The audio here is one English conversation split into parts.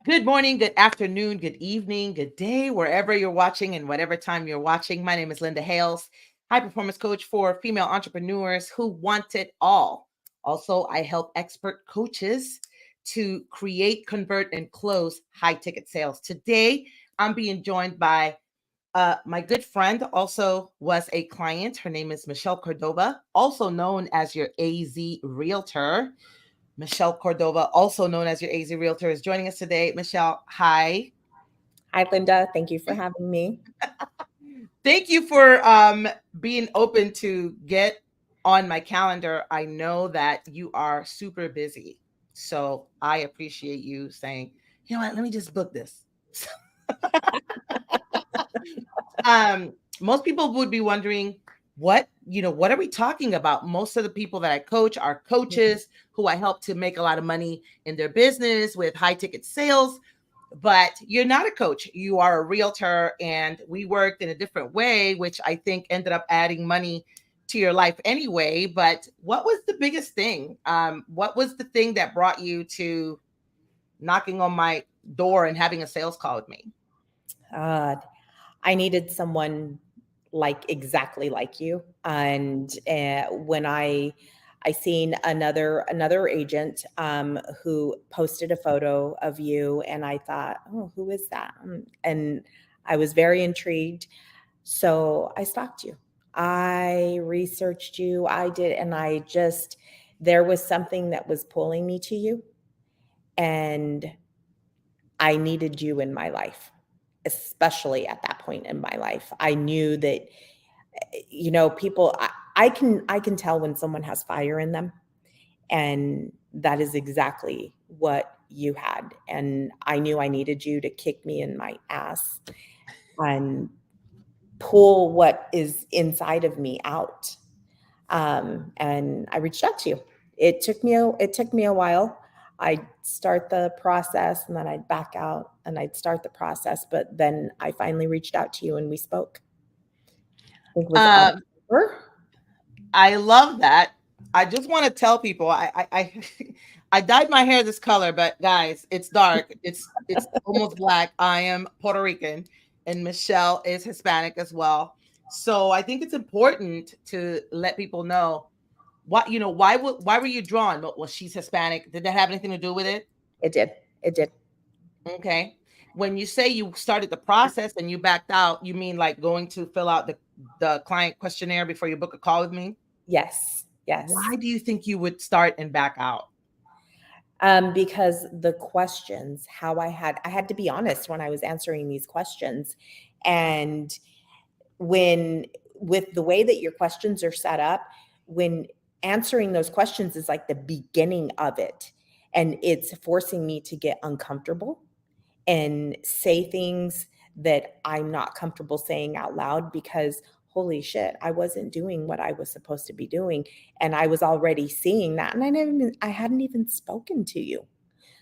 Good morning, good afternoon, good evening, good day, wherever you're watching and whatever time you're watching. My name is Linda Hales, high performance coach for female entrepreneurs who want it all. Also, I help expert coaches to create, convert, and close high ticket sales. Today, I'm being joined by my good friend, also was a client. Her name is Michelle Cordova, also known as your AZ Realtor. Michelle Cordova, also known as your AZ Realtor, is joining us today. Michelle, hi. Hi, Linda. Thank you for having me. Thank you for being open to get on my calendar. I know that you are super busy. So I appreciate you saying, you know what, let me just book this. Most people would be wondering what are we talking about? Most of the people that I coach are coaches who I help to make a lot of money in their business with high ticket sales. But you're not a coach, you are a realtor, and we worked in a different way, which I think ended up adding money to your life anyway. But what was the biggest thing? What was the thing that brought you to knocking on my door and having a sales call with me? Uh, I needed someone exactly like you, and when I seen another agent who posted a photo of you, and I thought, oh, who is that? And I was very intrigued, so I stalked you. I researched you. I did, and I just there was something that was pulling me to you, and I needed you in my life, especially at that point in my life. I knew that, people, I can tell when someone has fire in them, and that is exactly what you had. And I knew I needed you to kick me in my ass and pull what is inside of me out. And I reached out to you. It took me a while. I'd start the process and then I'd back out and I'd start the process. But then I finally reached out to you and we spoke. I think it was Um, October. I love that. I just want to tell people I dyed my hair this color, but guys, it's dark. It's almost black. I am Puerto Rican, and Michelle is Hispanic as well. So I think it's important to let people know why were you drawn? Well, she's Hispanic. Did that have anything to do with it? It did. It did. Okay. When you say you started the process and you backed out, you mean like going to fill out the client questionnaire before you book a call with me? Yes. Yes. Why do you think you would start and back out? Because the questions, how I had to be honest when I was answering these questions. And when with the way that your questions are set up, when answering those questions is like the beginning of it, and it's forcing me to get uncomfortable and say things that I'm not comfortable saying out loud because holy shit, I wasn't doing what I was supposed to be doing, and I was already seeing that, and I hadn't even spoken to you.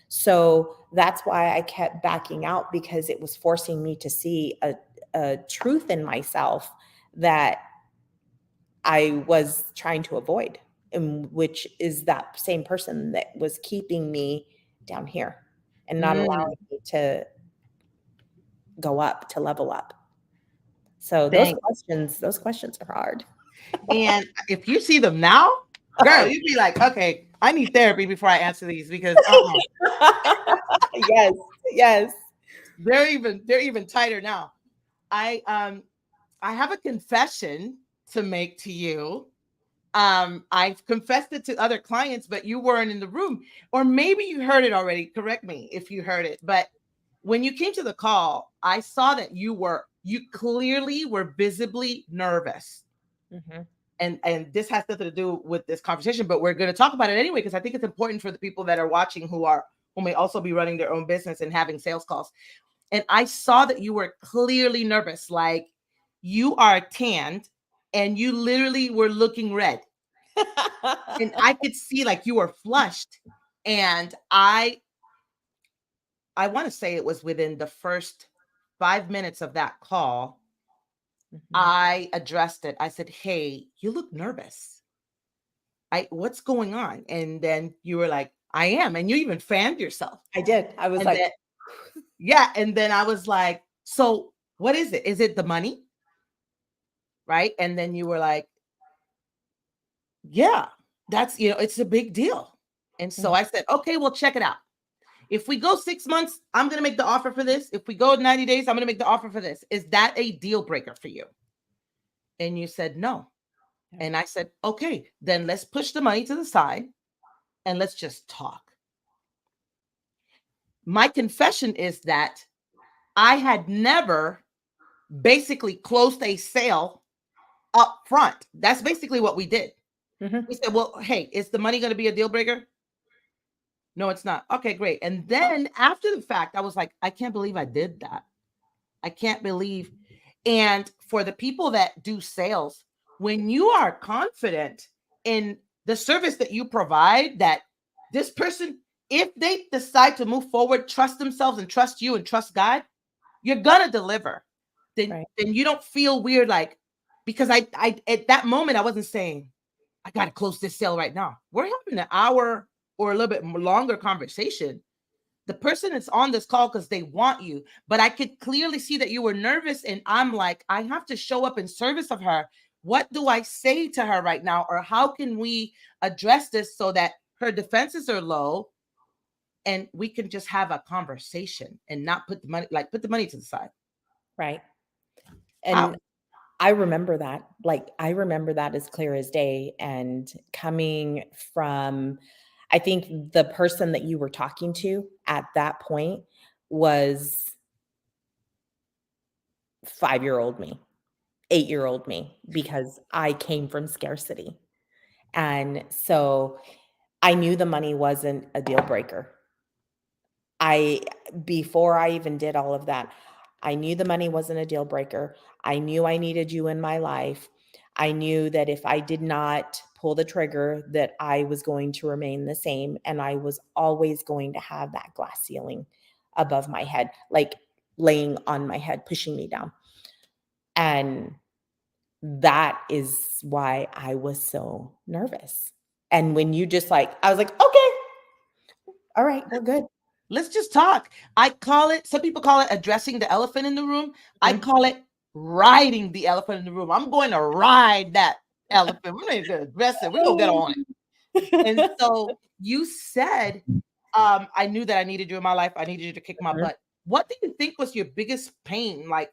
So that's why I kept backing out, because it was forcing me to see a truth in myself that I was trying to avoid, and which is that same person that was keeping me down here and not Mm, allowing me to go up, to level up. So thanks. those questions are hard. And if you see them now, girl, you'd be like, okay, I need therapy before I answer these because Yes, yes. they're even tighter now. I have a confession to make to you. I've confessed it to other clients, but you weren't in the room, or maybe you heard it already. Correct me if you heard it. But when you came to the call, I saw that you clearly were visibly nervous. Mhm. And this has nothing to do with this conversation, but we're going to talk about it anyway because I think it's important for the people that are watching who may also be running their own business and having sales calls. And I saw that you were clearly nervous, like you are tanned and you literally were looking red. And I could see like you were flushed. And I want to say it was within the first 5 minutes of that call, Mhm. I addressed it. I said, "Hey, you look nervous. What's going on?" And then you were like, "I am." And you even fanned yourself. I did. I was And like, then Yeah. And then I was like, so what is it? Is it the money? Right. And then you were like, yeah, that's, it's a big deal. And so Mhm. I said, okay, well, check it out. If we go 6 months, I'm going to make the offer for this. If we go 90 days, I'm going to make the offer for this. Is that a deal breaker for you? And you said no. Yeah. And I said, okay, then let's push the money to the side and let's just talk. My confession is that I had never basically closed a sale up front. That's basically what we did. Mhm. We said, well, hey, is the money going to be a deal breaker? No, it's not. Okay, great. And then after the fact, I was like, I can't believe I did that. I can't believe. And for the people that do sales, when you are confident in the service that you provide, that this person, if they decide to move forward, trust themselves and trust you and trust God, you're gonna deliver. Then, Right. then you don't feel weird, like, because I at that moment I wasn't saying I gotta close this sale right now. We're having an hour or a little bit longer conversation. The person is on this call because they want you, but I could clearly see that you were nervous, and I'm like, I have to show up in service of her. What do I say to her right now, or how can we address this so that her defenses are low and we can just have a conversation and not put the money to the side? Right. How? And I remember that. Like, I remember that as clear as day. And coming from, I think the person that you were talking to at that point was 5-year-old me, 8-year-old me, because I came from scarcity. And so I knew the money wasn't a deal breaker. I Before I even did all of that, I knew the money wasn't a deal breaker. I knew I needed you in my life. I knew that if I did not pull the trigger, that I was going to remain the same, and I was always going to have that glass ceiling above my head, like laying on my head, pushing me down. And that is why I was so nervous. And when you just like, I was like, okay, all right, we're good. Let's just talk. I call it, some people call it addressing the elephant in the room. I Mhm. call it riding the elephant in the room. I'm going to ride that elephant. We're not going to address it. We're going to get on it. And so you said, I knew that I needed you in my life. I needed you to kick my butt. What do you think was your biggest pain? Like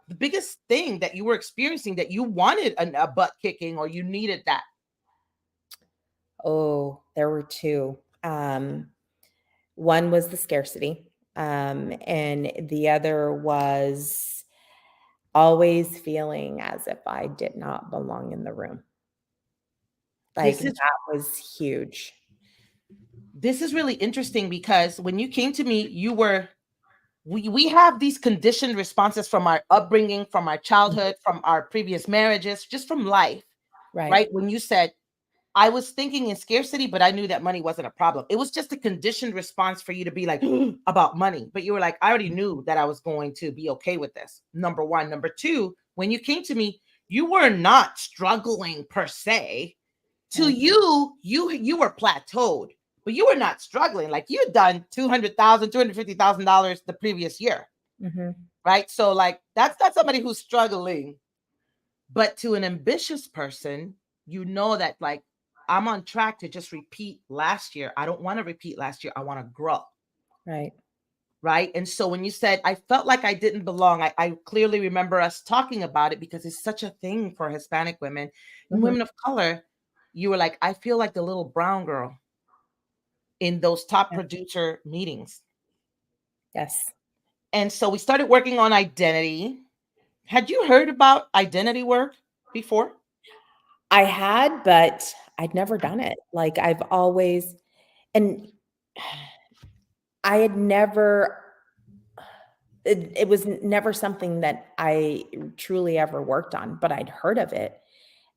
the biggest thing that you were experiencing that you wanted a butt kicking, or you needed that? Oh, there were 2. One was the scarcity, and the other was always feeling as if I did not belong in the room. Like, This is that was huge. this is really interesting because when you came to me, you were we have these conditioned responses from our upbringing, from our childhood, from our previous marriages, just from life, Right. right? When you said, I was thinking in scarcity, but I knew that money wasn't a problem. It was just a conditioned response for you to be like about money. But you were like, I already knew that I was going to be okay with this. Number one. Number two, when you came to me, you were not struggling per se. To Right. you were plateaued, but you were not struggling. Like you had done $250,000 the previous year, Mhm. right? So like that's not somebody who's struggling. But to an ambitious person, you know that like I'm on track to just repeat last year. I don't want to repeat last year. I want to grow. Right. Right. And so when you said I felt like I didn't belong, I clearly remember us talking about it because it's such a thing for Hispanic women and Mhm. women of color. You were like, I feel like the little brown girl in those top Yeah. producer meetings. Yes. And so we started working on identity. Had you heard about identity work before? I had, but I'd never done it. Like, I've always, and I had never, it was never something that I truly ever worked on, but I'd heard of it.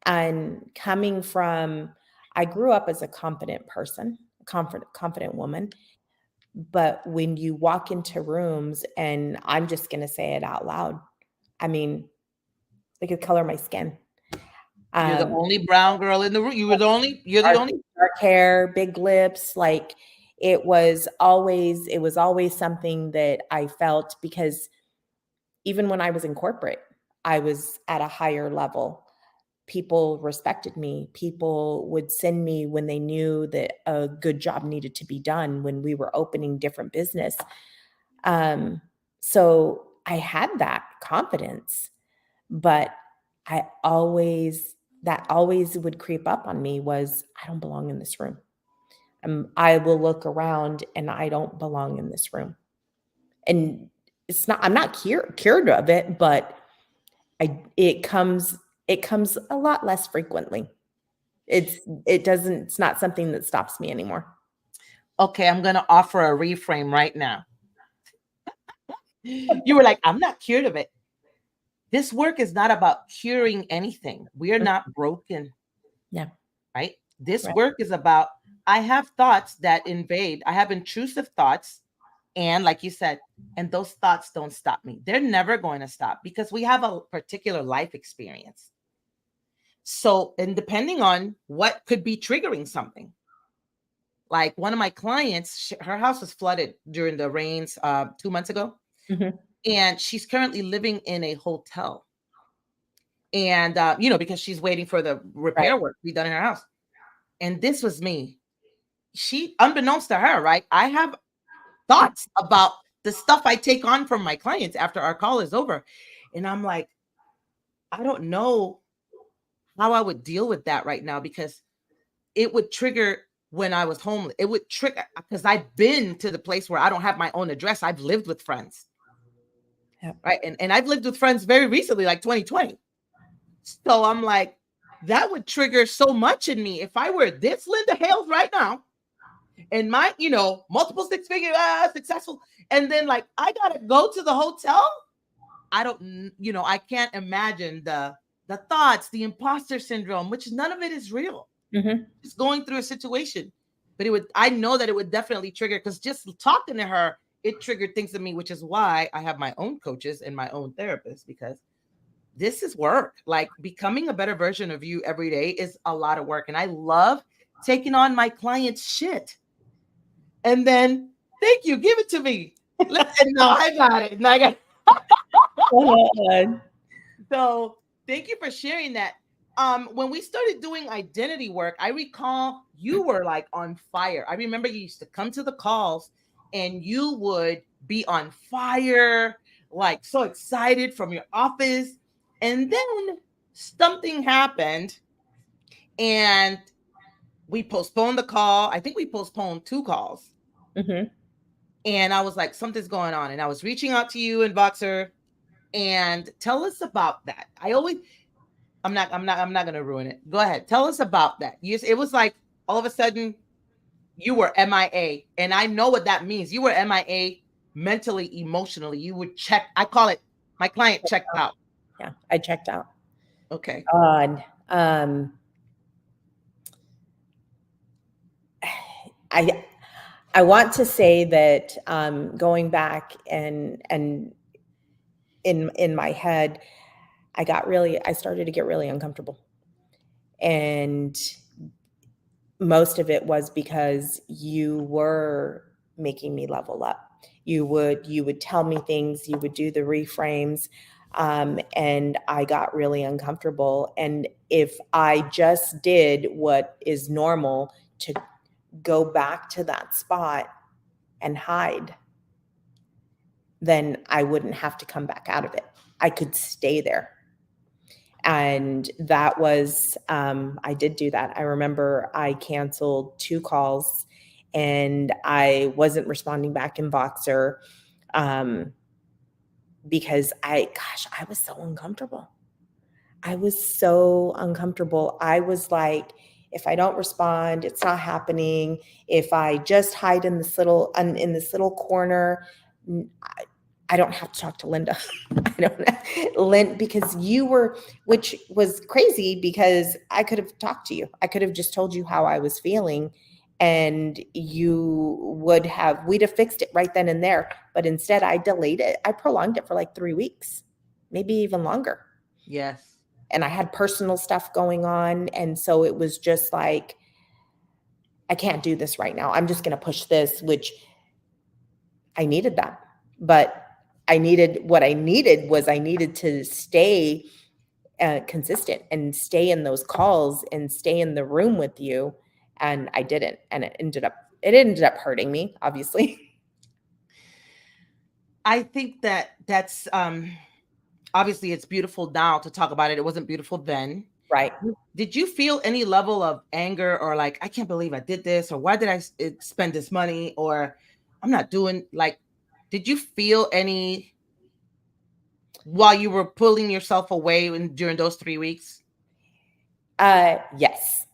And coming from, I grew up as a confident person, confident woman. But when you walk into rooms, and I'm just going to say it out loud, I mean, they could color my skin. You're the Um, only brown girl in the room. You're the only dark hair, big lips, like It was always something that I felt, because even when I was in corporate, I was at a higher level. People respected me. People would send me when they knew that a good job needed to be done when we were opening different business. Um, so I had that confidence, but that always would creep up on me was, I don't belong in this room. I will look around and I don't belong in this room. And I'm not cured of it, but it comes a lot less frequently. It's not something that stops me anymore. Okay, I'm going to offer a reframe right now. You were like, I'm not cured of it. This work is not about curing anything. We are not broken. Yeah. Right? This Right. work is about, I have thoughts that invade. I have intrusive thoughts. And like you said, and those thoughts don't stop me. They're never going to stop because we have a particular life experience. So, and depending on what could be triggering something, like one of my clients, her house was flooded during the rains 2 months ago. Mhm. And she's currently living in a hotel. And, because she's waiting for the repair Right. work to be done in her house. And this was me. She, unbeknownst to her, right? I have thoughts about the stuff I take on from my clients after our call is over. And I'm like, I don't know how I would deal with that right now, because it would trigger when I was homeless. It would trigger because I've been to the place where I don't have my own address. I've lived with friends. Yep. Right. And I've lived with friends very recently, like 2020. So I'm like, that would trigger so much in me if I were this Linda Hales right now, and my, multiple six-figure successful, and then like I gotta go to the hotel. I don't, I can't imagine the thoughts, the imposter syndrome, which none of it is real. Mm-hmm. Just going through a situation, but I know that it would definitely trigger, because just talking to her, it triggered things in me, which is why I have my own coaches and my own therapist, because this is work. Like, becoming a better version of you every day is a lot of work. And I love taking on my clients' shit. And then, thank you, give it to me. Listen, no, I got it. And I got So thank you for sharing that. When we started doing identity work, I recall you were like on fire. I remember you used to come to the calls and you would be on fire, like so excited from your office. And then something happened and we postponed the call. I think we postponed 2 calls. Mm-hmm. And I was like, something's going on. And I was reaching out to you in Voxer, and tell us about that. I'm not going to ruin it. Go ahead. Tell us about that. It was like all of a sudden you were MIA, and I know what that means. You were MIA mentally, emotionally. You would check. I call it, my client checked out. Yeah, I checked out. Okay. God. I want to say that going back and in my head, I started to get really uncomfortable. And most of it was because you were making me level up. You would tell me things, you would do the reframes, and I got really uncomfortable. And if I just did what is normal, to go back to that spot and hide, then I wouldn't have to come back out of it. I could stay there. And that was, I did do that. I remember I canceled 2 calls and I wasn't responding back in Voxer because I was so uncomfortable. I was so uncomfortable. I was like, if I don't respond, it's not happening. If I just hide in this little corner, I don't have to talk to Linda. Because you were, which was crazy, because I could have talked to you. I could have just told you how I was feeling, and we'd have fixed it right then and there. But instead I delayed it. I prolonged it for like 3 weeks, maybe even longer. Yes. And I had personal stuff going on. And so it was just like, I can't do this right now. I'm just going to push this, which I needed that. But what I needed was I needed to stay consistent and stay in those calls and stay in the room with you. And I didn't. And it ended up hurting me, obviously. I think that that's obviously it's beautiful now to talk about it. It wasn't beautiful then. Right. Did you feel any level of anger or like, I can't believe I did this, or why did I spend this money, or I'm not doing, like, did you feel any while you were pulling yourself away during those 3 weeks? Yes,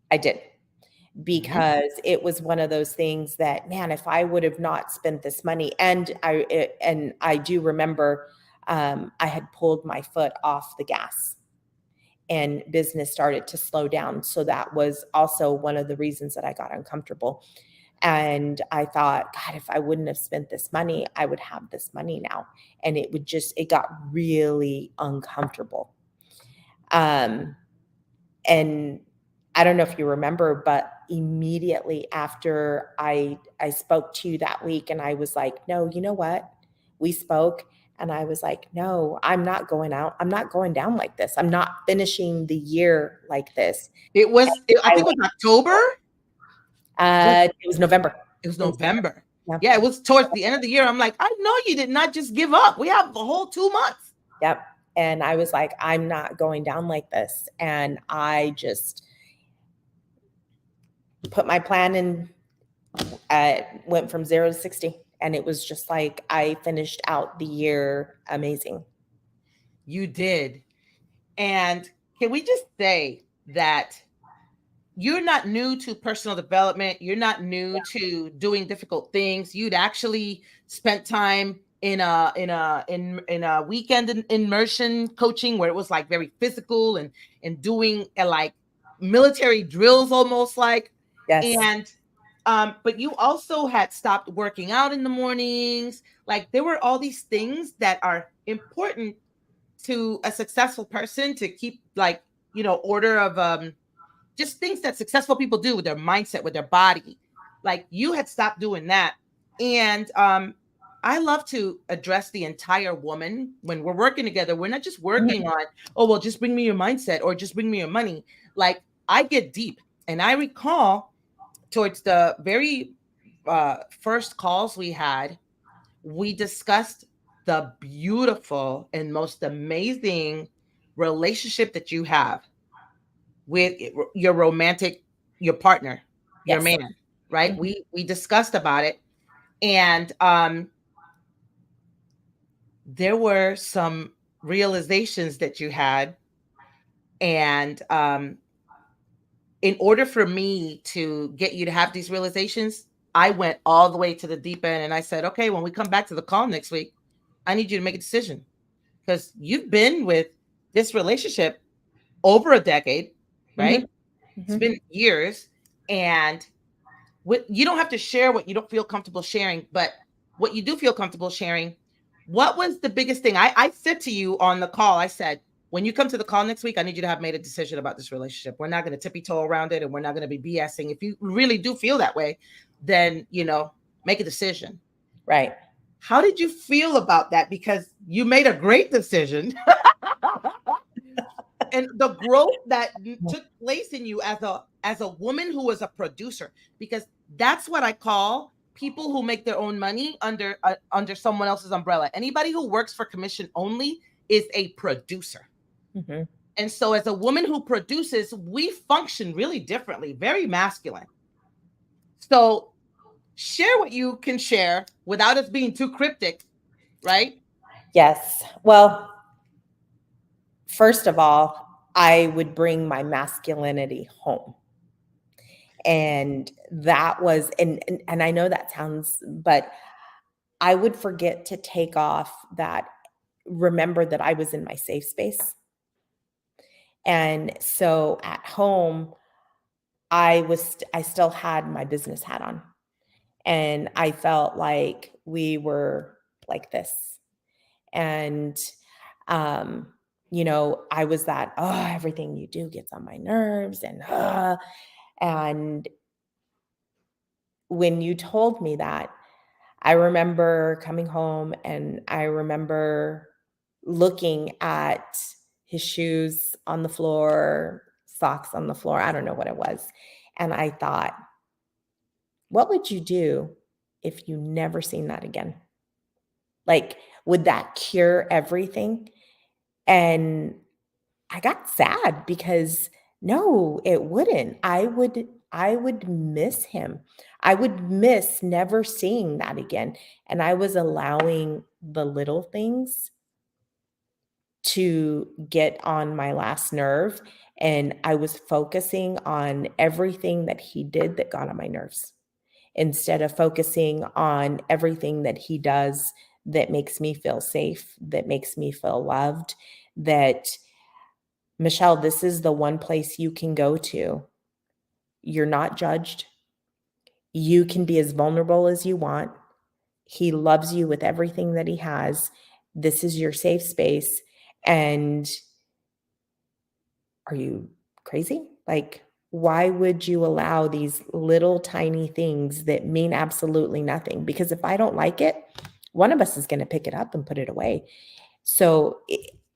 I did. Because it was one of those things that, man, if I would have not spent this money, and I do remember, I had pulled my foot off the gas and business started to slow down. So that was also one of the reasons that I got uncomfortable. And I thought, God, if I wouldn't have spent this money, I would have this money now. And it got really uncomfortable. And I don't know if you remember, but immediately after I spoke to you that week, and I was like, no, you know what? We spoke, and I was like, no, I'm not going out. I'm not going down like this. I'm not finishing the year like this. I think it was October. It was November. It was November. Yeah. Yeah, it was towards the end of the year. I'm like, I know you did not just give up. We have the whole 2 months. Yep. And I was like, I'm not going down like this. And I just put my plan in, went from 0 to 60. And it was just like, I finished out the year amazing. You did. And can we just say that you're not new to personal development. You're not new to doing difficult things. You'd actually spent time in a weekend immersion coaching where it was like very physical and doing like military drills almost like. Yes. And but you also had stopped working out in the mornings. Like there were all these things that are important to a successful person to keep, like, order of just things that successful people do with their mindset, with their body. Like you had stopped doing that. And I love to address the entire woman when we're working together. We're not just working on, oh, well, just bring me your mindset or just bring me your money. Like I get deep. And I recall towards the very first calls we had, we discussed the beautiful and most amazing relationship that you have with your partner, your Yes. man, right? We discussed about it. And there were some realizations that you had. And in order for me to get you to have these realizations, I went all the way to the deep end and I said, okay, when we come back to the call next week, I need you to make a decision, because you've been with this relationship over a decade, right? It's been years, and you don't have to share what you don't feel comfortable sharing, but what you do feel comfortable sharing. What was the biggest thing? I said to you on the call, I said, when you come to the call next week, I need you to have made a decision about this relationship. We're not going to tippy-toe around it, and we're not going to be BSing. If you really do feel that way, then, make a decision. Right. How did you feel about that? Because you made a great decision. And the growth that took place in you as a woman who was a producer, because that's what I call people who make their own money under someone else's umbrella. Anybody who works for commission only is a producer. And so as a woman who produces, we function really differently, very masculine. So share what you can share without us being too cryptic, right? Yes. Well, first of all, I would bring my masculinity home. And that was, and I know that sounds, but I would forget to take off that, remember that I was in my safe space. And so at home, I still had my business hat on. And I felt like we were like this. And, I was that, everything you do gets on my nerves, and when you told me that, I remember coming home and I remember looking at his shoes on the floor, socks on the floor. I don't know what it was. And I thought, what would you do if you never seen that again? Like, would that cure everything? And I got sad because no, it wouldn't. I would miss him. I would miss never seeing that again. And I was allowing the little things to get on my last nerve, and I was focusing on everything that he did that got on my nerves instead of focusing on everything that he does that makes me feel safe, that makes me feel loved, that Michelle, this is the one place you can go to. You're not judged. You can be as vulnerable as you want. He loves you with everything that he has. This is your safe space. And are you crazy? Like, why would you allow these little tiny things that mean absolutely nothing? Because if I don't like it, one of us is going to pick it up and put it away. So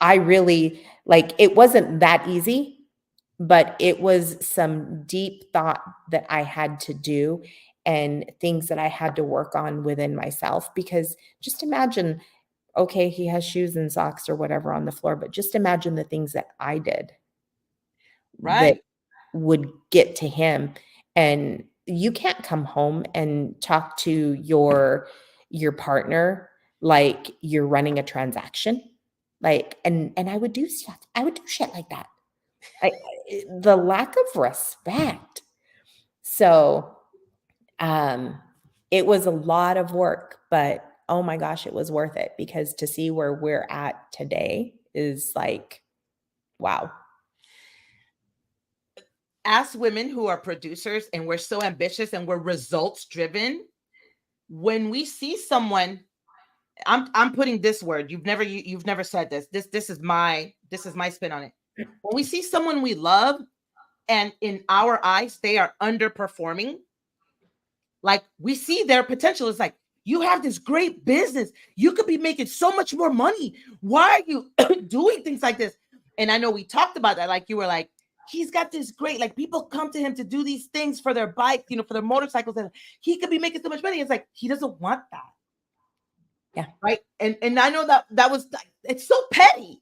I really like it wasn't that easy, but it was some deep thought that I had to do and things that I had to work on within myself. Because just imagine, okay, he has shoes and socks or whatever on the floor, but just imagine the things that I did that Right. would get to him. And you can't come home and talk to your partner like you're running a transaction. Like, and I would do stuff. I would do shit like that. The lack of respect. So, um, it was a lot of work, but oh my gosh, it was worth it because to see where we're at today is like, wow. As women who are producers and we're so ambitious and we're results driven, when we see someone, I'm putting this word, you've never said this. This is my spin on it. When we see someone we love and in our eyes they are underperforming, like we see their potential. It's like, you have this great business. You could be making so much more money. Why are you doing things like this? And I know we talked about that. Like you were like, he's got this great, like people come to him to do these things for their bike, for their motorcycles, and he could be making so much money. It's like, he doesn't want that. Yeah. Right. And I know that was, it's so petty,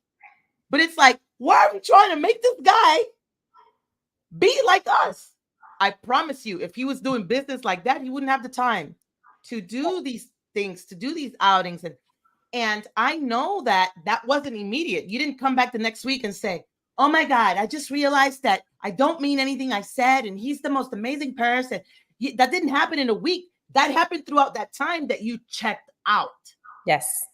but it's like, why are we trying to make this guy be like us? I promise you, if he was doing business like that, he wouldn't have the time to do these things, to do these outings. And I know that wasn't immediate. You didn't come back the next week and say, oh my God, I just realized that I don't mean anything I said, and he's the most amazing person. That didn't happen in a week. That happened throughout that time that you checked out. Yes.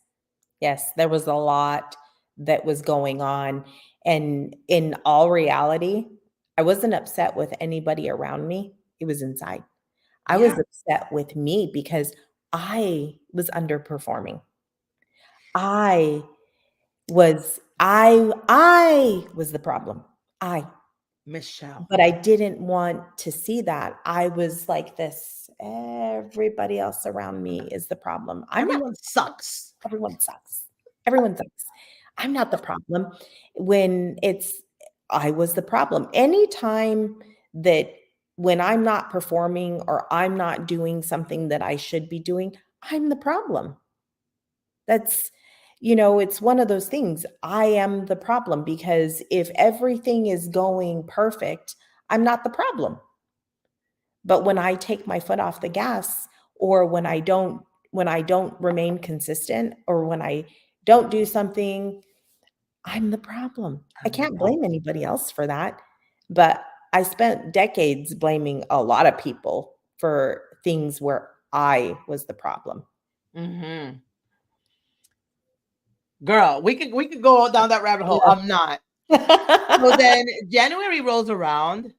Yes, there was a lot that was going on, and in all reality, I wasn't upset with anybody around me, it was inside. I was Yeah. upset with me because I was underperforming. I I was the problem. I Michelle. But I didn't want to see that. I was like this, everybody else around me is the problem. I'm not. Everyone sucks. Everyone sucks. Everyone sucks. I'm not the problem. When it's I was the problem. Anytime that when I'm not performing or I'm not doing something that I should be doing, I'm the problem. That's it's one of those things. I am the problem because if everything is going perfect, I'm not the problem. But when I take my foot off the gas or when I don't remain consistent or when I don't do something, I'm the problem. I I'm the can't problem. blame anybody else for that. But I spent decades blaming a lot of people for things where I was the problem. Mhm. Girl, we could go down that rabbit hole. Yeah. I'm not. So then January rolls around.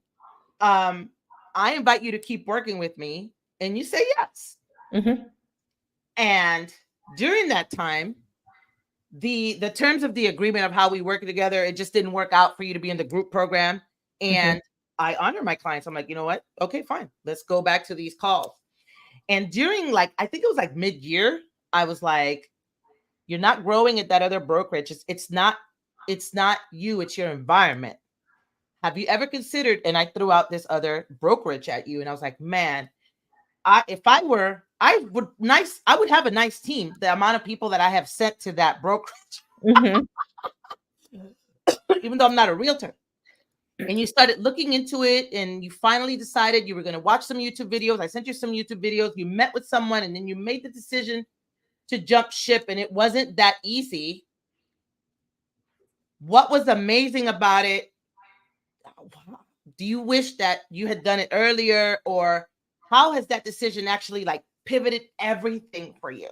Um, I invite you to keep working with me, and you say yes. Mhm, And during that time, the terms of the agreement of how we work together, it just didn't work out for you to be in the group program. mhm, And I honor my clients. I'm like, you know what? Okay, fine. Let's go back to these calls. And during I think it was mid-year, I was like, you're not growing at that other brokerage. It's not you, it's your environment. Have you ever considered, and I threw out this other brokerage at you, and I was like, man, I would have a nice team. The amount of people that I have sent to that brokerage, Mhm. even though I'm not a realtor. And you started looking into it, and you finally decided you were going to watch some YouTube videos. I sent you some YouTube videos. You met with someone, and then you made the decision to jump ship, and it wasn't that easy. What was amazing about it? Do you wish that you had done it earlier, or how has that decision actually pivoted everything for you?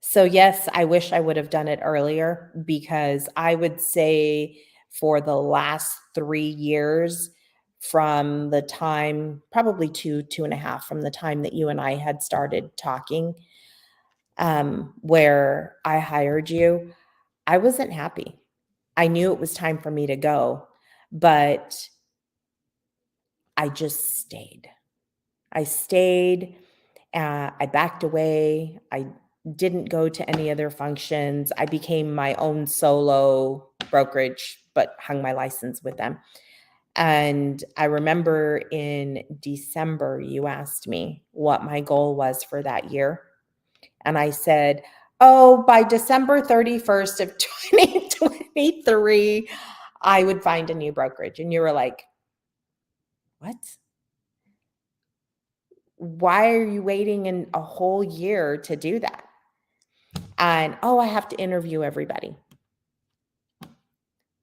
So yes, I wish I would have done it earlier, because I would say for the last 3 years, from the time, probably 2.5, from the time that you and I had started talking, where I hired you, I wasn't happy. I knew it was time for me to go, but I just stayed. I stayed. I backed away. I didn't go to any other functions. I became my own solo brokerage, but hung my license with them. And I remember in December, you asked me what my goal was for that year. And I said, oh, by December 31st of 2023, I would find a new brokerage. And you were like, what? Why are you waiting in a whole year to do that? And, oh, I have to interview everybody.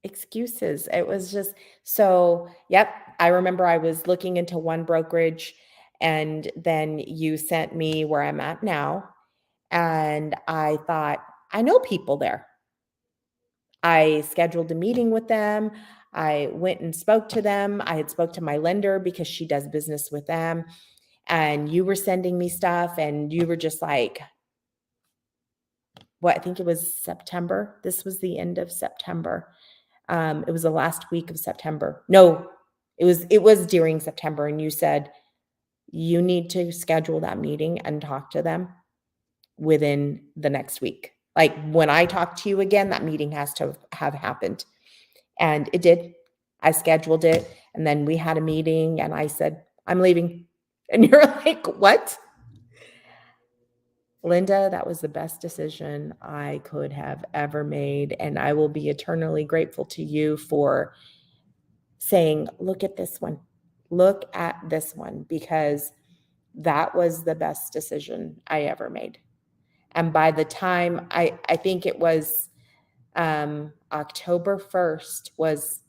Excuses. It was just so, yep. I remember I was looking into one brokerage, and then you sent me where I'm at now. And I thought, I know people there. I scheduled a meeting with them. I went and spoke to them. I had spoke to my lender because she does business with them. And you were sending me stuff, and you were just like, I think it was September. This was the end of September. It was the last week of September. No, it was during September. And you said, you need to schedule that meeting and talk to them within the next week. Like, when I talk to you again, that meeting has to have happened. And it did. I scheduled it, and then we had a meeting, and I said, I'm leaving. And you're like, what? Linda, that was the best decision I could have ever made. And I will be eternally grateful to you for saying, look at this one. Look at this one, because that was the best decision I ever made. And by the time I think it was October 1st was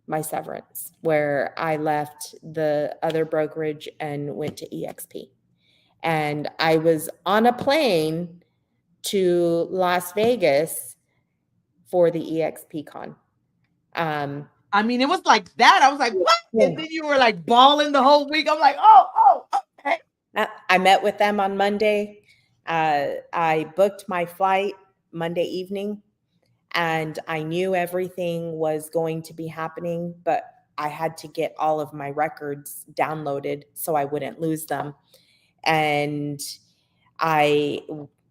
my severance, where I left the other brokerage and went to EXP. And I was on a plane to Las Vegas for the EXP Con. I mean, it was like that. I was like, what? Yeah. And then you were like bawling the whole week. I'm like, oh, okay. I met with them on Monday. I booked my flight Monday evening, and I knew everything was going to be happening, but I had to get all of my records downloaded so I wouldn't lose them. And I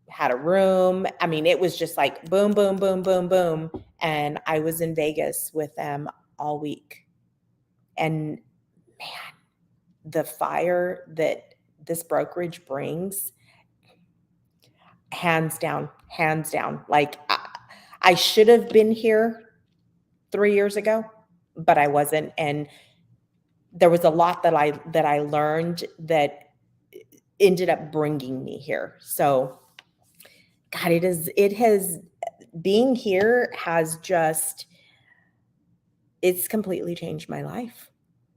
had a room. I mean, it was just like boom, boom, boom, boom, boom. And I was in Vegas with them all week. And man, the fire that this brokerage brings, hands down. Like, I should have been here 3 years ago, but I wasn't. And there was a lot that I learned that ended up bringing me here. So, God, being here has just, it's completely changed my life.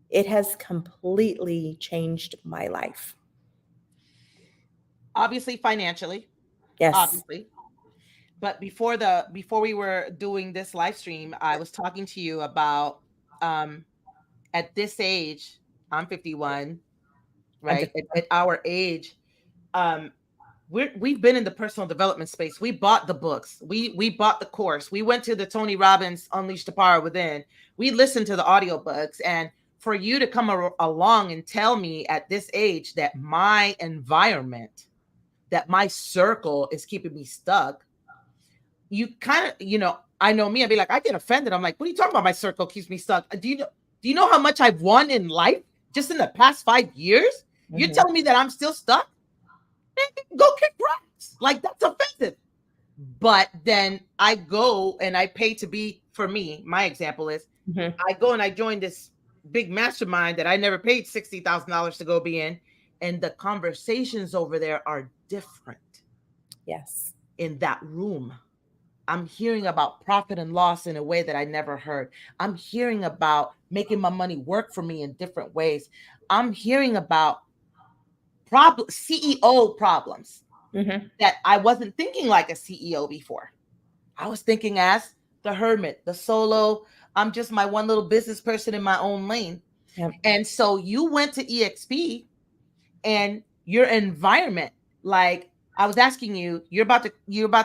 It has completely changed my life. Obviously, financially. Yes. Obviously. But before we were doing this live stream, I was talking to you about at this age, I'm 51, right? At our age, we've been in the personal development space. We bought the books. We bought the course. We went to the Tony Robbins Unleash the Power Within. We listened to the audiobooks. And for you to come along and tell me at this age that my environment, that my circle is keeping me stuck, you kind of, I know me, I'd be like, I get offended. I'm like, what are you talking about? My circle keeps me stuck. Do you know how much I've won in life just in the past 5 years? You're Mhm. telling me that I'm still stuck? Go kick rocks. Like, that's offensive. But then I go and I pay to be, for me, my example is Mhm. I go and I join this big mastermind that I never paid $60,000 to go be in. And the conversations over there are different Yes. in that room. I'm hearing about profit and loss in a way that I never heard. I'm hearing about making my money work for me in different ways. I'm hearing about CEO problems Mhm. that I wasn't thinking like a CEO before. I was thinking as the hermit, the solo. I'm just my one little business person in my own lane. Yep. And so you went to EXP and your environment, like I was asking you, you're about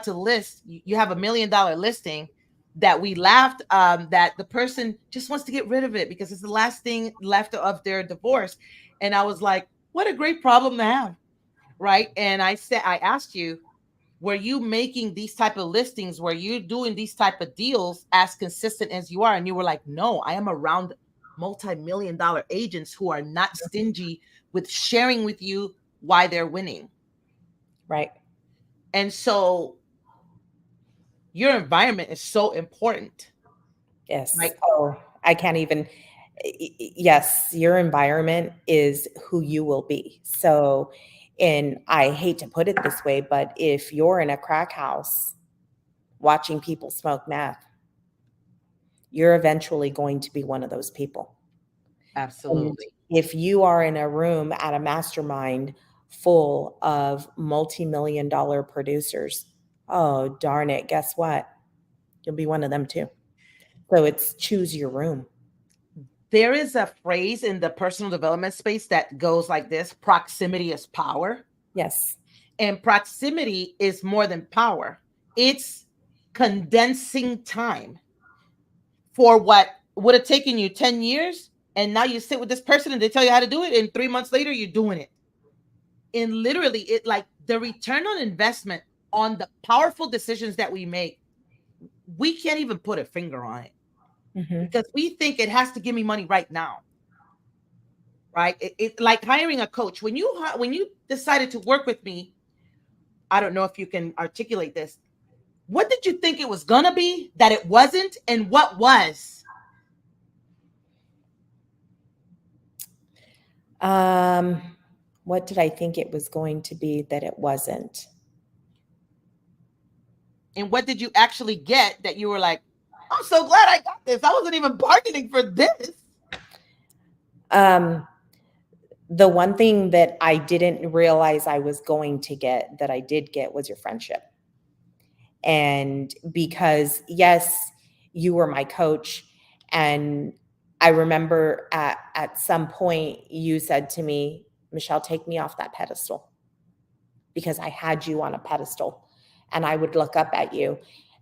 to list, you have $1 million listing that we laughed, that the person just wants to get rid of it because it's the last thing left of their divorce. And I was like, what a great problem to have. Right. And I asked you, were you making these type of listings? Were you doing these type of deals as consistent as you are? And you were like, no, I am around multi-million-dollar agents who are not stingy with sharing with you why they're winning. Right. And so your environment is so important, Yes. right? Oh, I can't even. Yes, your environment is who you will be. So, and I hate to put it this way, but if you're in a crack house watching people smoke meth, you're eventually going to be one of those people. And Absolutely. if you are in a room at a mastermind full of multi-million dollar producers, oh, darn it, guess what? You'll be one of them too. So it's choose your room. There is a phrase in the personal development space that goes like this: proximity is power. Yes. And proximity is more than power. It's condensing time for what would have taken you 10 years. And now you sit with this person and they tell you how to do it. And 3 months later, you're doing it. And literally, it like the return on investment on the powerful decisions that we make, we can't even put a finger on it Mhm. because we think it has to give me money right now. Right. It like hiring a coach. When you decided to work with me, I don't know if you can articulate this. What did you think it was gonna be that it wasn't, and what was? Um, what did I think it was going to be that it wasn't? And what did you actually get that you were like, I'm so glad I got this. I wasn't even bargaining for this. Um, the one thing that I didn't realize I was going to get that I did get was your friendship. And because, yes, you were my coach. And I remember at some point you said to me, Michelle, take me off that pedestal, because I had you on a pedestal and I would look up at you.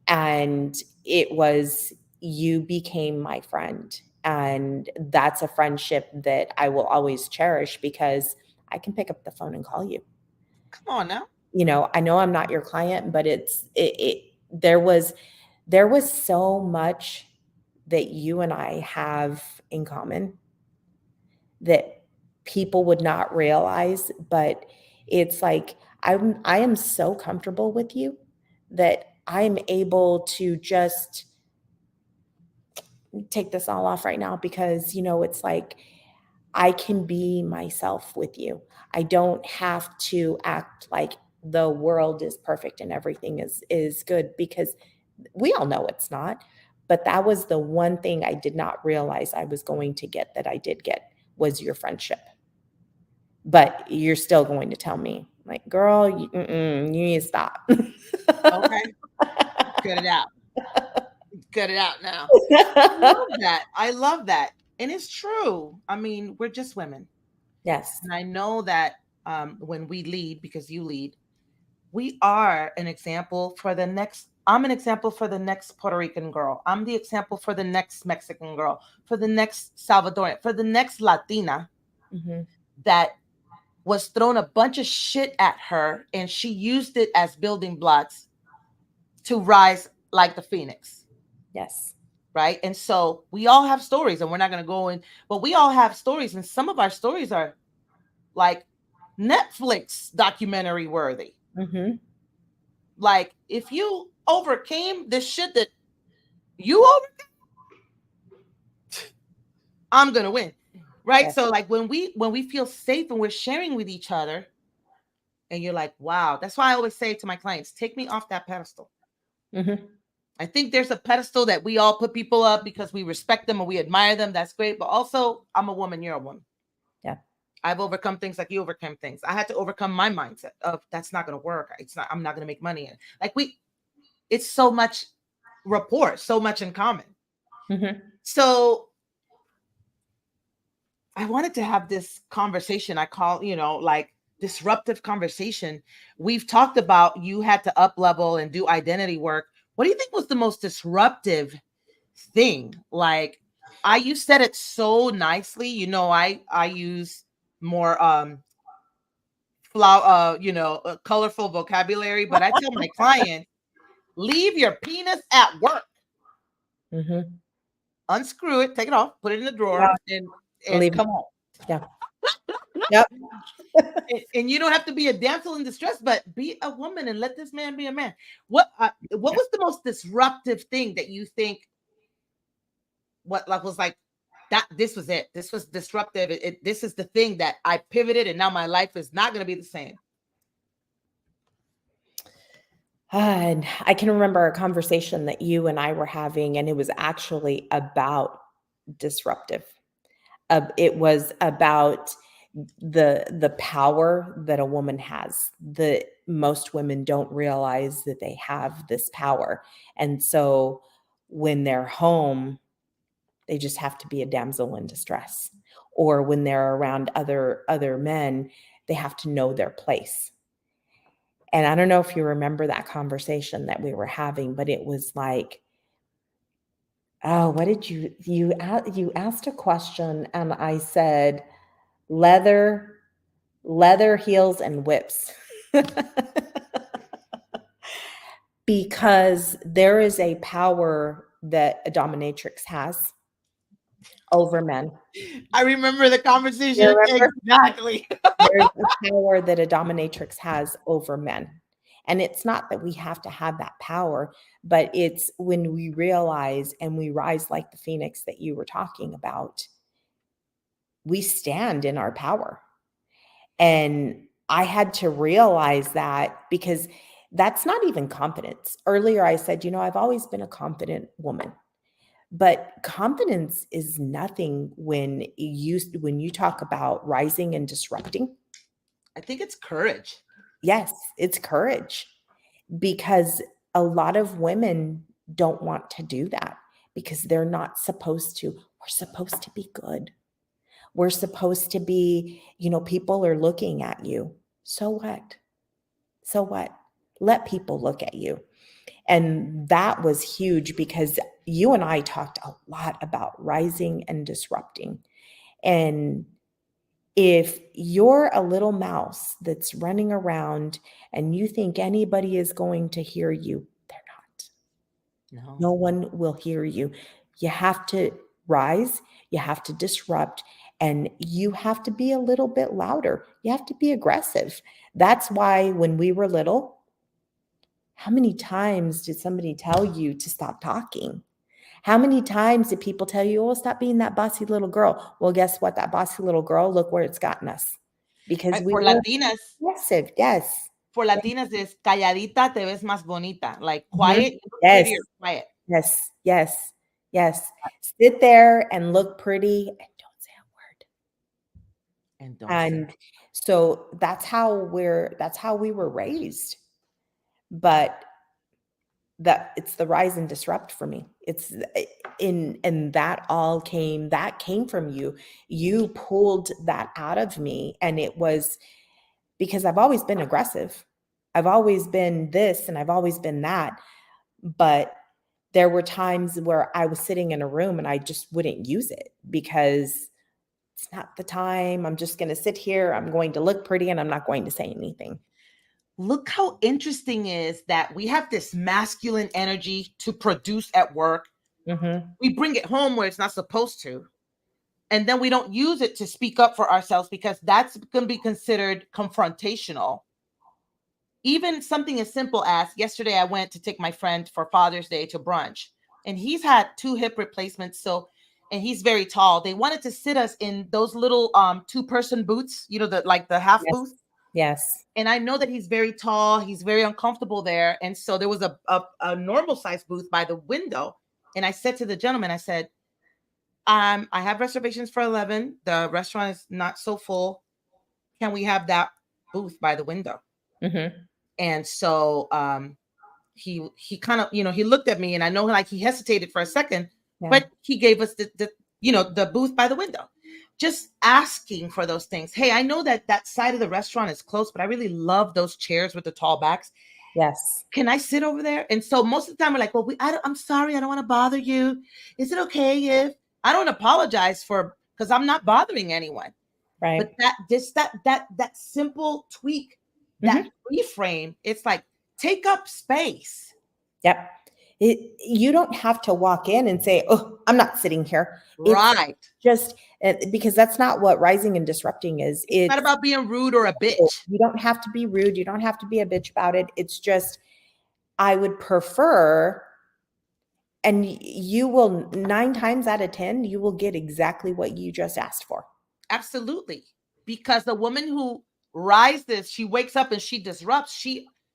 And it was, you became my friend. And that's a friendship that I will always cherish because I can pick up the phone and call you. Come on now. I know I'm not your client, but there was so much that you and I have in common that people would not realize, but it's like I am so comfortable with you that I'm able to just take this all off right now because it's like I can be myself with you. I don't have to act like the world is perfect and everything is good, because we all know it's not. But that was the one thing I did not realize I was going to get that I did get, was your friendship. But you're still going to tell me, like, girl, you need to stop. Okay. Cut it out. Cut it out now. I love that. I love that. And it's true. I mean, we're just women. Yes. And I know that when we lead, because you lead, we are an example for the next I'm an example for the next Puerto Rican girl. I'm the example for the next Mexican girl, for the next Salvadorian, for the next Latina that was thrown a bunch of shit at her, and she used it as building blocks to rise like the phoenix. Yes. Right. And so we all have stories, and we're not going to go in, but we all have stories. And some of our stories are like Netflix documentary worthy. Like, if you overcame this shit that you overcame, I'm gonna win. Right. Yes. So like when we feel safe and we're sharing with each other, and you're like, wow, that's why I always say to my clients, take me off that pedestal. I think there's a pedestal that we all put people up because we respect them and we admire them. That's great. But also, I'm a woman, you're a woman. Yeah. I've overcome things like you overcome things. I had to overcome my mindset of that's not going to work. I'm not going to make money. Like it's so much rapport, so much in common. So I wanted to have this conversation. I call, like disruptive conversation. We've talked about you had to up level and do identity work. What do you think was the most disruptive thing? Like, you said it so nicely. I use more colorful vocabulary, but I tell my clients, leave your penis at work. Unscrew it, take it off, put it in the drawer, and come home. Yeah. Yep. And you don't have to be a damsel in distress, but be a woman and let this man be a man. What was the most disruptive thing that you think? What was like that? This was it. This was disruptive. This is the thing that I pivoted, and now my life is not going to be the same. And I can remember a conversation that you and I were having, and it was actually about disruptive. It was about the power that a woman has. That most women don't realize that they have this power. And so when they're home, they just have to be a damsel in distress. Or when they're around other men, they have to know their place. And I don't know if you remember that conversation that we were having, but it was like, oh, what did you asked a question, and I said, leather heels and whips. Because there is a power that a dominatrix has over men. I remember the conversation. Exactly. There's a power that a dominatrix has over men. And it's not that we have to have that power, but it's when we realize and we rise like the phoenix that you were talking about, we stand in our power. And I had to realize that, because that's not even confidence. Earlier I said, I've always been a confident woman. But confidence is nothing when you talk about rising and disrupting. I think it's courage. Yes, it's courage, because a lot of women don't want to do that because they're not supposed to. We're supposed to be good. We're supposed to be, people are looking at you. So what? So what? Let people look at you. And that was huge, because you and I talked a lot about rising and disrupting. And if you're a little mouse that's running around and you think anybody is going to hear you, they're not. No one will hear you. You have to rise, you have to disrupt, and you have to be a little bit louder. You have to be aggressive. That's why when we were little, how many times did somebody tell you to stop talking? How many times did people tell you, oh, stop being that bossy little girl? Well, guess what? That bossy little girl, look where it's gotten us. Because we for Latinas, aggressive. Yes. For Latinas is calladita te ves más bonita. Like quiet, yes. Quiet. Yes, yes, yes. Sit there and look pretty and don't say a word. And so that's how we were raised. But it's the rise and disrupt for me. It's and that came from you. You pulled that out of me, and it was because I've always been aggressive. I've always been this and I've always been that. but there were times where I was sitting in a room and I just wouldn't use it because it's not the time. I'm just going to sit here. I'm going to look pretty and I'm not going to say anything. Look how interesting is that we have this masculine energy to produce at work. Mm-hmm. We bring it home where it's not supposed to. And then we don't use it to speak up for ourselves because that's going to be considered confrontational. Even something as simple as yesterday, I went to take my friend for Father's Day to brunch, and he's had 2 hip replacements. So, and he's very tall. They wanted to sit us in those little 2-person boots, the half Yes. booth. Yes. And I know that he's very tall, he's very uncomfortable there. And so there was a normal size booth by the window. And I said to the gentleman, I said, I have reservations for 11. The restaurant is not so full. Can we have that booth by the window? Mm-hmm. And so he kind of, he looked at me, and I know like he hesitated for a second, Yeah. but he gave us the booth by the window. Just asking for those things. Hey, I know that side of the restaurant is closed, but I really love those chairs with the tall backs. Yes. Can I sit over there? And so most of the time we're like, well, I'm sorry, I don't want to bother you. Is it okay if I don't apologize because I'm not bothering anyone? Right. But that simple tweak, that reframe, it's like, take up space. Yep. You don't have to walk in and say, oh, I'm not sitting here. Right. It's just because that's not what rising and disrupting is. It's not about being rude or a bitch. You don't have to be rude. You don't have to be a bitch about it. It's just, I would prefer, and you will 9 times out of 10, you will get exactly what you just asked for. Absolutely. Because the woman who rises, she wakes up and she disrupts,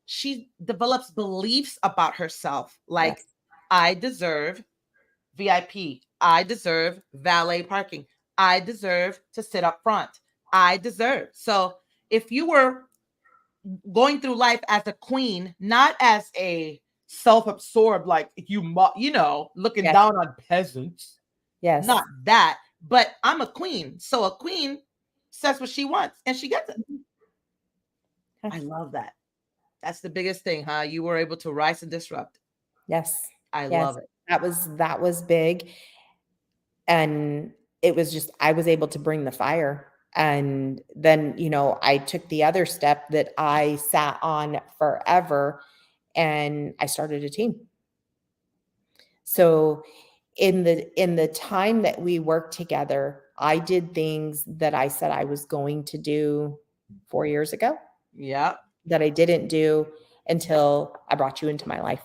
she develops beliefs about herself. Like, Yes. I deserve VIP. I deserve valet parking. I deserve to sit up front. I deserve. So if you were going through life as a queen, not as a self-absorbed, like looking Yes. down on peasants. Yes. Not that, but I'm a queen. So a queen says what she wants and she gets it. I love that. That's the biggest thing, huh? You were able to rise and disrupt. Yes. I Yes. love it. That was big. And it was just, I was able to bring the fire. And then, I took the other step that I sat on forever, and I started a team. So in the time that we worked together, I did things that I said I was going to do 4 years ago. Yeah. That I didn't do until I brought you into my life.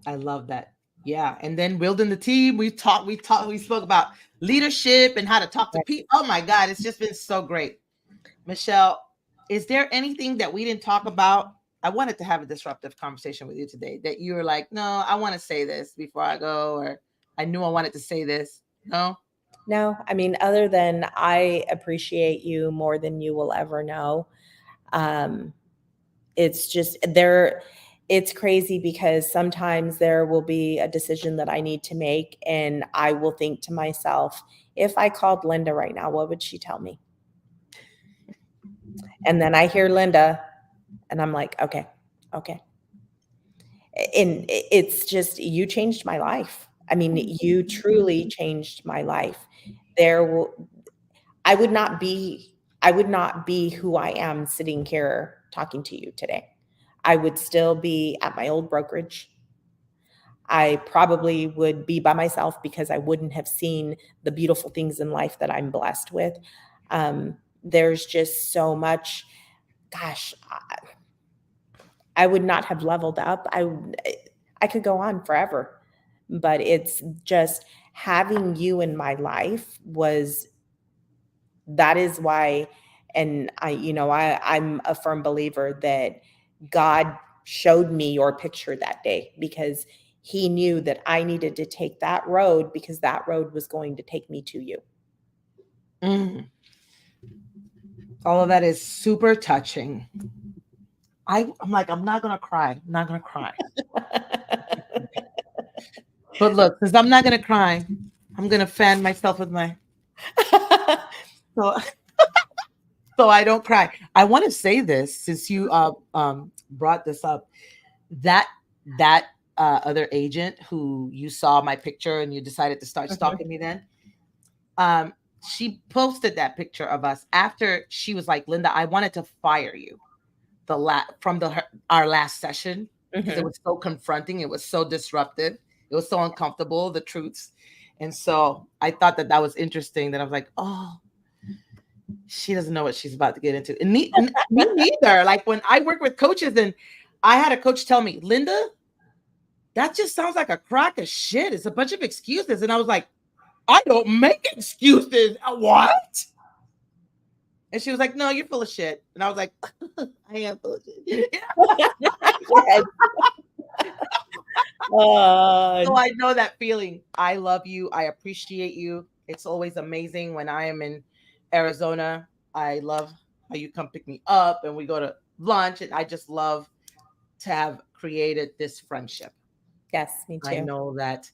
I love that. Yeah. And then building the team, we spoke about leadership and how to talk to people. Oh my God, it's just been so great. Michelle, is there anything that we didn't talk about? I wanted to have a disruptive conversation with you today that you were like, no, I want to say this before I go, or I knew I wanted to say this. No? No, I mean, other than I appreciate you more than you will ever know. It's just it's crazy because sometimes there will be a decision that I need to make, and I will think to myself, if I called Linda right now, what would she tell me? And then I hear Linda and I'm like, okay. And it's just, you changed my life. I mean, you truly changed my life. I would not be who I am sitting here talking to you today. I would still be at my old brokerage. I probably would be by myself because I wouldn't have seen the beautiful things in life that I'm blessed with. There's just so much, gosh, I would not have leveled up. I could go on forever, but it's just having you in my life that is why. And I'm a firm believer that God showed me your picture that day because he knew that I needed to take that road because that road was going to take me to you. All of that is super touching. I'm like, I'm not going to cry. I'm not going to cry. But look, because I'm not going to cry, I'm going to fan myself with my... So I don't cry. I want to say this since you brought this up, that other agent who you saw my picture and you decided to start stalking me then, she posted that picture of us after she was like, Linda, I wanted to fire you from our last session because it was so confronting. It was so disruptive. It was so uncomfortable, the truths. And so I thought that was interesting, that I was like, oh, she doesn't know what she's about to get into. And me neither. Like when I work with coaches, and I had a coach tell me, Linda, that just sounds like a crock of shit. It's a bunch of excuses. And I was like, I don't make excuses. What? And she was like, no, you're full of shit. And I was like, I am full of shit. So I know that feeling. I love you. I appreciate you. It's always amazing when I am in Arizona. I love how you come pick me up and we go to lunch. And I just love to have created this friendship. Yes, me too. I know that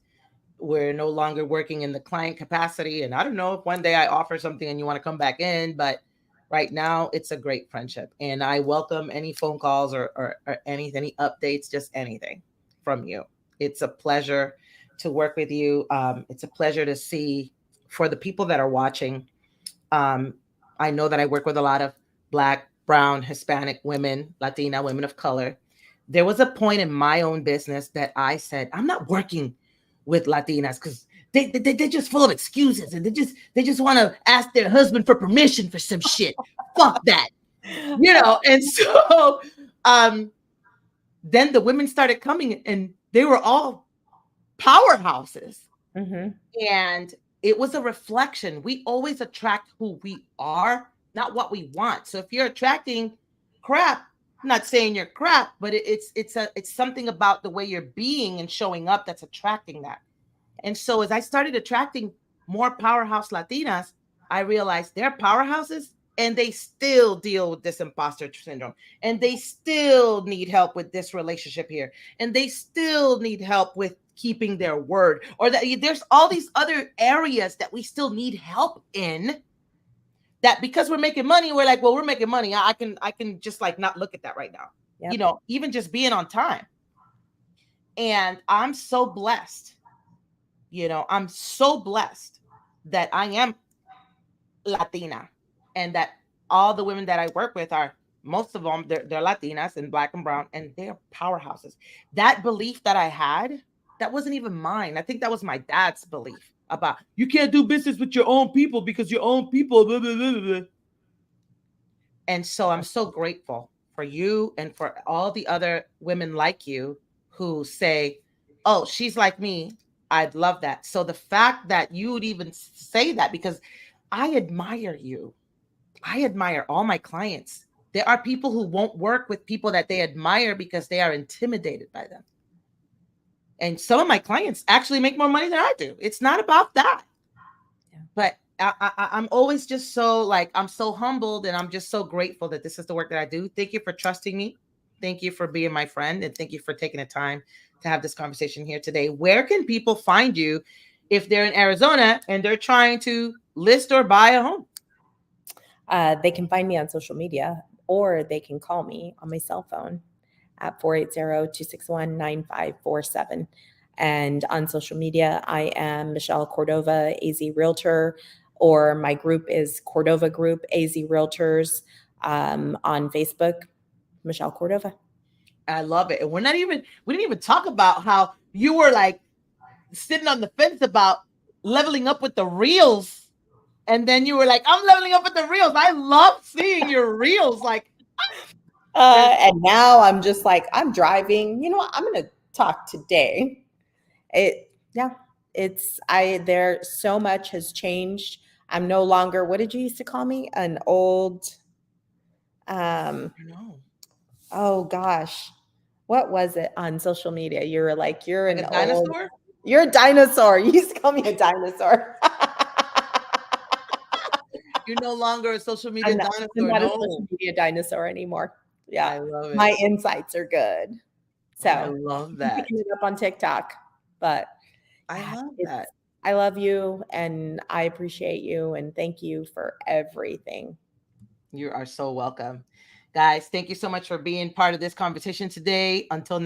we're no longer working in the client capacity. And I don't know if one day I offer something and you want to come back in, but right now it's a great friendship. And I welcome any phone calls or any updates, just anything from you. It's a pleasure to work with you. It's a pleasure to see, for the people that are watching. I know that I work with a lot of Black, brown, Hispanic women, Latina women of color. There was a point in my own business that I said, I'm not working with Latinas because they're just full of excuses, and they just want to ask their husband for permission for some shit. Fuck that. And so then the women started coming, and they were all powerhouses. And it was a reflection. We always attract who we are, not what we want. So if you're attracting crap, I'm not saying you're crap, but it's something about the way you're being and showing up that's attracting that. And so as I started attracting more powerhouse Latinas, I realized they're powerhouses and they still deal with this imposter syndrome, and they still need help with this relationship here, and they still need help with keeping their word, or that there's all these other areas that we still need help in, that because we're making money, we're like, well, we're making money. I can just like not look at that right now. Yep. Even just being on time. And I'm so blessed. I'm so blessed that I am Latina, and that all the women that I work with are, most of them, they're Latinas and Black and brown, and they're powerhouses. That belief that I had, that wasn't even mine. I think that was my dad's belief about, you can't do business with your own people because your own people, blah, blah, blah, blah. And so I'm so grateful for you and for all the other women like you who say, oh, she's like me. I'd love that. So the fact that you would even say that, because I admire you. I admire all my clients. There are people who won't work with people that they admire because they are intimidated by them. And some of my clients actually make more money than I do. It's not about that. Yeah. But I'm always just so I'm so humbled, and I'm just so grateful that this is the work that I do. Thank you for trusting me. Thank you for being my friend. And thank you for taking the time to have this conversation here today. Where can people find you if they're in Arizona and they're trying to list or buy a home? They can find me on social media, or they can call me on my cell phone at 480-261-9547. And on social media, I am Michelle Cordova, AZ Realtor, or my group is Cordova Group, AZ Realtors. On Facebook, Michelle Cordova. I love it. And we didn't even talk about how you were like sitting on the fence about leveling up with the reels. And then you were like, I'm leveling up with the reels. I love seeing your reels. And now I'm just like, I'm driving. You know what? I'm going to talk today. There so much has changed. I'm no longer, what did you used to call me? An old, oh gosh, what was it on social media? You were like, you're a dinosaur? You're a dinosaur. You used to call me a dinosaur. You're no longer a social media dinosaur. I'm not a social media dinosaur anymore. Yeah. I love it. My insights are good. So I love that. I'm picking it up on TikTok, but I love that. I love you, and I appreciate you, and thank you for everything. You are so welcome. Guys, thank you so much for being part of this conversation today. Until next